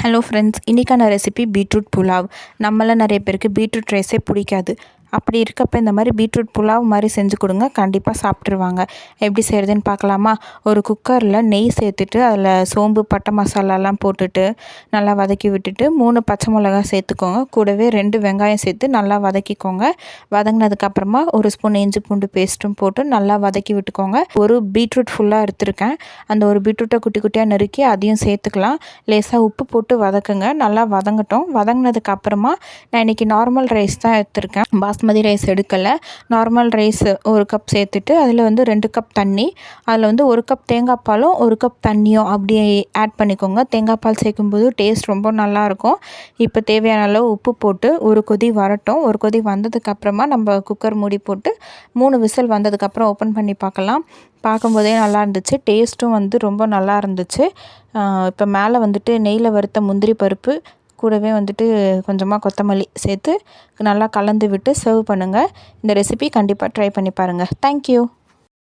Hello friends, இன்றைக்கான recipe beetroot pulao. நம்மள நிறைய பேருக்கு பீட்ரூட் ரைஸே பிடிக்காது. அப்படி இருக்கப்ப இந்த மாதிரி பீட்ரூட் புலாவ் மாதிரி செஞ்சு கொடுங்க, கண்டிப்பாக சாப்பிட்ருவாங்க. எப்படி செய்கிறதுன்னு பார்க்கலாமா? ஒரு குக்கரில் நெய் சேர்த்துட்டு அதில் சோம்பு பட்டை மசாலாலாம் போட்டுட்டு நல்லா வதக்கி விட்டுட்டு 3 பச்சை மிளகா சேர்த்துக்கோங்க. கூடவே 2 வெங்காயம் சேர்த்து நல்லா வதக்கிக்கோங்க. வதங்கினதுக்கப்புறமா 1 ஸ்பூன் இஞ்சி பூண்டு பேஸ்ட்டும் போட்டு நல்லா வதக்கி விட்டுக்கோங்க. ஒரு பீட்ரூட் ஃபுல்லாக எடுத்துருக்கேன். அந்த ஒரு பீட்ரூட்டை குட்டி குட்டியாக நறுக்கி அதையும் சேர்த்துக்கலாம். லேசாக உப்பு போட்டு வதக்குங்க. நல்லா வதங்கட்டும். வதங்கினதுக்கப்புறமா நான் இன்றைக்கி நார்மல் ரைஸ் தான் எடுத்திருக்கேன், பாஸ்மதி ரைஸ் எடுக்கலை. நார்மல் ரைஸ் 1 கப் சேர்த்துட்டு அதில் 2 கப் தண்ணி, அதில் 1 கப் தேங்காய் பாலும் 1 கப் தண்ணியும் அப்படியே ஆட் பண்ணிக்கோங்க. தேங்காய் பால் சேர்க்கும்போது டேஸ்ட் ரொம்ப நல்லாயிருக்கும். இப்போ தேவையான அளவு உப்பு போட்டு ஒரு கொதி வரட்டும். ஒரு கொதி வந்ததுக்கப்புறமா நம்ம குக்கர் மூடி போட்டு 3 விசில் வந்ததுக்கப்புறம் ஓப்பன் பண்ணி பார்க்கலாம். பார்க்கும்போதே நல்லா இருந்துச்சு. டேஸ்ட்டும் ரொம்ப நல்லா இருந்துச்சு. இப்போ மேலே நெய்யில் வறுத்த முந்திரி பருப்பு கூடவே கொஞ்சமாக கொத்தமல்லி சேர்த்து நல்லா கலந்து விட்டு சர்வ் பண்ணுங்கள். இந்த ரெசிபி கண்டிப்பாக ட்ரை பண்ணி பாருங்கள். தேங்க்யூ.